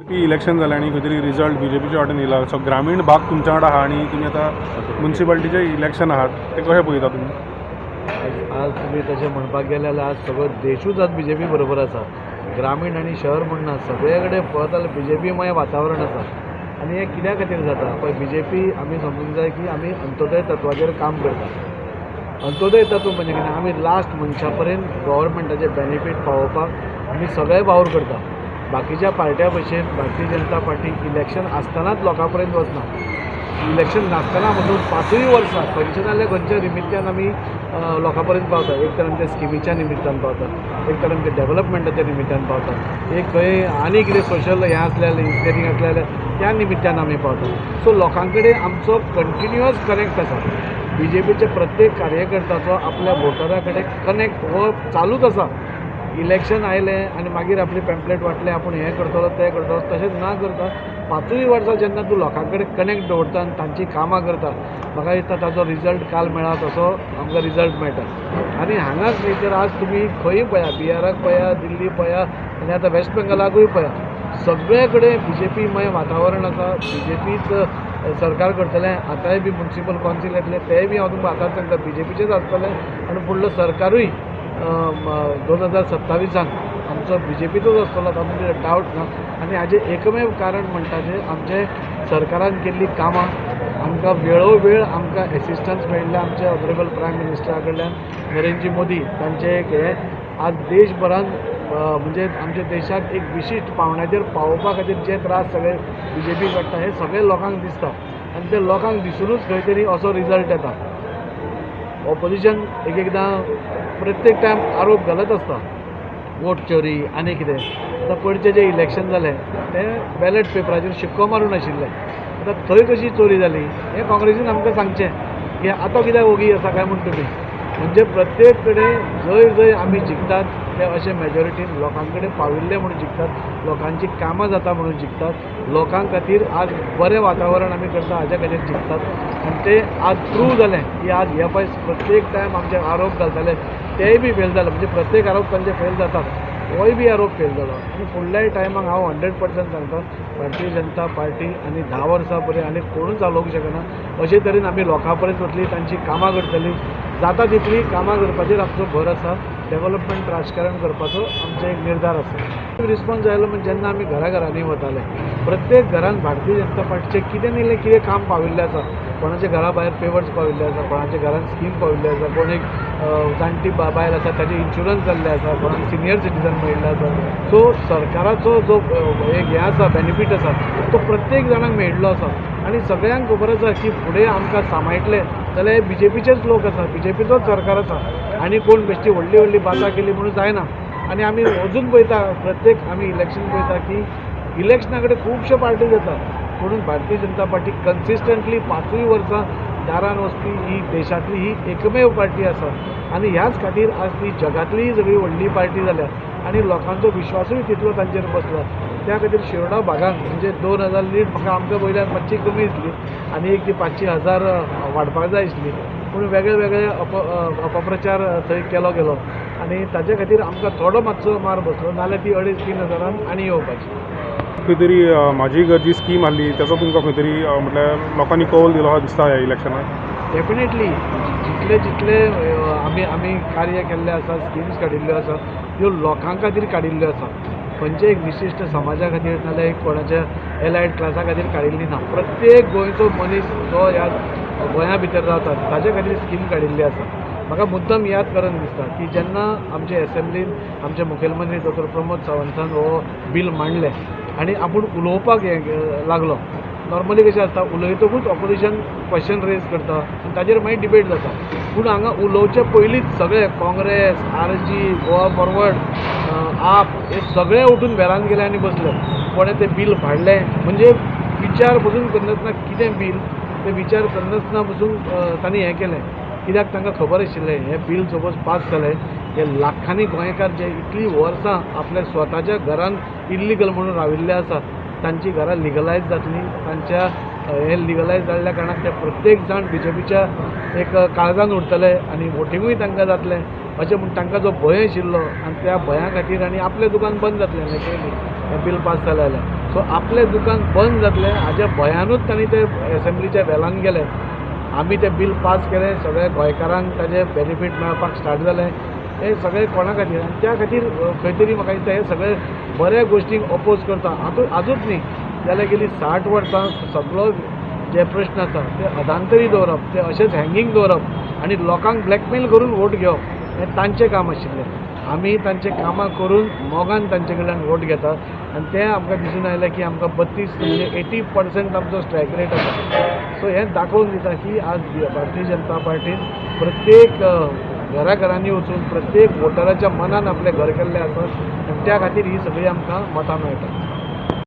Election जालें आनी खंय तरी रिजल्ट बीजेपीच्या वाटेन येयला. सो ग्रामीण भाग तुमच्या वांगडा आहा आनी तुमी आतां म्युन्सिपालिटीचे इलेक्शन आहात ते कशें पळयता तुमी? आज तुम्ही तशें म्हणपाक गेले जाल्यार आज सगळो देशूच आज बीजेपी बरोबर आसा. ग्रामीण आनी शहर म्हणना सगळे कडेन पळयत जाल्यार बीजेपीमय वातावरण आसा. आनी हें कित्या खातीर जाता पळय, बीजेपी आमी समजूंक जाय की आमी अंत्योदय तत्वाचेर काम करता. अंत्योदय तत्व म्हणजे कितें, आमी लास्ट मनशा पर्यंत गव्हर्मेंटाचे बेनिफीट पावोवपाक आमी सगळे वावर करता. बाकीच्या पार्ट्या भशेन भारतीय जनता पार्टी इलेक्शन आसतनाच लोकां पर्यंत वचना. इलेक्शन नासतना म्हणून 5 वर्सां खंयचे नाल्यार खंयच्या निमित्यान आमी लोकां पर्यंत पावता. एक तर आमच्या स्किमीच्या निमित्तान पावता, एक तर आमच्या डेव्हलपमेंटाच्या निमित्तान पावता, एक खंय आनी कितें सोशल हें आसलेलें इंजिनियरींग आसलेलें त्या निमित्तान आमी पावता. सो लोकां कडेन आमचो कंटिन्युअस कनेक्ट आसा. बीजेपीचे प्रत्येक कार्यकर्त्याचो आपल्या वोटरा कडेन कनेक्ट हो चालूच आसा. इलेक्शन आयलें आनी मागीर आपली पॅम्पलेट वाटलें आपूण हें करतलो तें करतलो तशेंच ना करता. 5 वर्सां जेन्ना तूं लोकां कडेन कनेक्ट दवरता आनी तांची कामां करता, म्हाका दिसता ताचो रिजल्ट काल मेळ्ळा तसो आमकां रिजल्ट मेळटा. आनी हांगाच न्ही तर आज तुमी खंय पळया, बिहाराक पळया, दिल्ली पळया आनी आतां वेस्ट बेंगलाकूय पळया, सगळे कडेन बीजेपीमय वातावरण आसा. बीजेपीच सरकार करतलें. आतांय बी म्युन्सिपल कावन्सील येतलें तेंय बी हांव तुमकां आतांच सांगता बीजेपीचेच आसतलें. आनी फुडलो सरकारूय 2027 आमचो बीजेपीचोच आसतलो तातूंत डावट ना. आनी हाजें एकमेव कारण म्हणटा जें आमचे सरकारान केल्लीं कामां, आमकां वेळोवेळ आमकां एसिस्टन्स मेळिल्लें आमचे ऑनरेबल प्रायम मिनिस्टरा कडल्यान नरेंद्र मोदी तांचें एक हें आज देशभरान म्हणजे आमच्या देशाक एक विशिश्ट पावंड्याचेर पावोवपा खातीर जे त्रास सगळे बीजेपी करता हे सगळे लोकांक दिसता. आनी ते लोकांक दिसूनच खंय तरी असो रिजल्ट येता. ऑपोजिशन एकदां प्रत्येक टायम आरोप घालत आसता, वोट चोरी आनी कितें. आतां पयलींचें जें इलेक्शन जालें तें बॅलेट पेपराचेर शिक्को मारून आशिल्लें. आतां थंय कशी चोरी जाली हें काँग्रेसीन आमकां सांगचें की आतां कित्याक ओगी आसा काय म्हूण तुमी. म्हणजे प्रत्येक कडेन जंय जंय आमी जिखतात ते अशें मेजॉरिटीन लोकां कडेन पाविल्ले म्हणून जिखतात, लोकांची कामां जाता म्हणून जिखतात, लोकां खातीर आज बरें वातावरण आमी करता हाज्या खातीर जिखतात. आनी तें आज प्रूव जालें की आज हे पळय प्रत्येक टायम आमचे आरोप घालताले तेय बी फेल जाले. म्हणजे प्रत्येक आरोप तांचे फेल जातात, होय बी आरोप फेल जालो. आनी फुडल्याय टायमाक हांव 100% सांगता भारतीय जनता पार्टी आनी 10 वर्सां पर्यंत आनी कोणूच चालोवंक शकना. अशे तरेन आमी लोकां पर्यंत वतली, तांची कामां करतली. जाता तितली कामां करपाचेर आमचो भर आसा. डेव्हलपमेंट राजकारण करपाचो आमचो एक निर्धार आसा. रिस्पॉन्स जालो म्हणजे जेन्ना आमी घराघरांनी वताले, प्रत्येक घरान भारतीय जनता पार्टीचें कितें न्ही कितें काम पाविल्लें आसा. कोणाच्या घरा भायर पेवर्स पाविल्ले आसा, कोणाच्या घरान स्कीम पाविल्ले आसा, कोण एक जाणटी बायल आसा ताचे इन्शुरन्स जाल्ले आसा, कोणाक सिनियर सिटीजन मेळिल्ले आसा. सो सरकाराचो जो एक हें आसा बेनिफीट आसा तो प्रत्येक जाणांक मेळिल्लो आसा. आनी सगळ्यांक खबर आसा की फुडें आमकां सांबाळटले जाल्यार हे बीजेपीचेच लोक आसा, बीजेपीचोच सरकार आसा. आनी कोण बेश्टी व्हडली व्हडली बातां केली म्हणून जायना. आनी आमी अजून पळयता प्रत्येक आमी इलेक्शन पळयता की इलेक्शना कडेन खुबश्यो पार्टी जातात, म्हणून भारतीय जनता पार्टी कन्सिस्टंटली 5 वर्सां दारान वचपी ही देशांतली ही एकमेव पार्टी आसा. आनी ह्याच खातीर आज ती जगांतली सगळी व्हडली पार्टी जाल्या आनी लोकांचो विश्वासूय तितलो तांचेर बसला. त्या खातीर शिरोडा भागांत म्हणजे 2000 लीड म्हाका आमकां वयल्यान मातशी कमी दिसली आनी एक ती 500,000 वाडपाक जाय आशिल्ली. पूण वेगळे वेगळे अपप्रचार थंय केलो गेलो आनी ताचे खातीर आमकां थोडो मातसो मार बसलो, नाल्यार ती 2.5-3 हजारान आनी येवपाची. खंय तरी म्हाजी घर जी स्कीम आसली ताचो तुमकां खंय तरी म्हटल्यार लोकांनी कौल दिलो अशें दिसता ह्या इलेक्शनाक? डेफिनेटली जितले जितले आमी कार्य केल्लें आसा, स्किम्स काडिल्ल्यो आसा ह्यो लोकां खातीर काडिल्ल्यो आसा. खंयचे एक विशिश्ट समाजा खातीर नाल्यार एक कोणाच्या एलायड क्लासा खातीर काडिल्ली ना. प्रत्येक गोंयचो मनीस जो ह्या गोंया भितर रावता ताचे खातीर स्कीम काडिल्ली आसा. म्हाका मुद्दम याद करून दिसता की जेन्ना आमचे एसेंब्लीन आमचे मुखेलमंत्री डॉ प्रमोद सावंतान हो बील मांडलें आनी आपूण उलोवपाक लागलो. नॉर्मली कशें आसता उलयतकूच ऑपोजिशन क्वेश्चन रेज करता आनी ताजेर मागीर डिबेट जाता. पूण हांगा उलोवचे पयलींच सगळे काँग्रेस, आरजी, गोवा फॉरवर्ड, आप हे सगळे उठून भेरान गेले आनी बसले. कोणें तें बील फाडलें म्हणजे विचार पसून करनासतना कितें बील तें विचार करनासतना पसून तांणी हें केलें. कित्याक तांकां खबर आशिल्लें हें बील सपोज पास जालें हे लाखांनी गोंयकार जे इतलीं वर्सां आपल्या स्वताच्या घरान इल्लिगल म्हणून राविल्ले आसा तांची घरां लिगलायज जातलीं. तांच्या हे लिगलायज जाल्ल्या कारणान ते प्रत्येक जाण बीजेपीच्या एक काळजान उरतले आनी वोटींगूय तांकां जातलें अशें म्हूण तांकां जो भंय आशिल्लो आनी त्या भंया खातीर आनी आपलें दुकान बंद जातलें नॅचरली हें बील पास जालें जाल्यार. सो आपलें दुकान बंद जातलें हाज्या भयानूच तांणी ते एसेंब्लीच्या वेलान गेले. आमी तें बिल पास केलें, सगळ्या गोंयकारांक ताजें बेनिफीट मेळपाक स्टार्ट जालें. हे सगळे कोणा खातीर आनी त्या खातीर खंय तरी म्हाका दिसता हे सगळे बऱ्या गोश्टींक अपोज करता. आजूच न्ही जाल्यार गेली 60 वर्सां सगळो जे प्रश्न आसा ते अधांतरी दवरप, ते अशेंच हँगींग दवरप आनी लोकांक ब्लॅकमेल करून वोट घेवप हें तांचें काम आशिल्लें. आमी तांचें कामां करून मोगान तांचे कडल्यान वोट घेतात आनी तें आमकां दिसून आयलें की आमकां 32 म्हणजे 80% आमचो स्ट्रायक रेट आसा. सो हें दाखोवन दिता की आज भारतीय जनता पार्टीन प्रत्येक घराघरांनी वचून प्रत्येक वोटराच्या मनान आपलें घर केल्लें आसा आनी त्या खातीर ही सगळीं आमकां मतां मेळटात.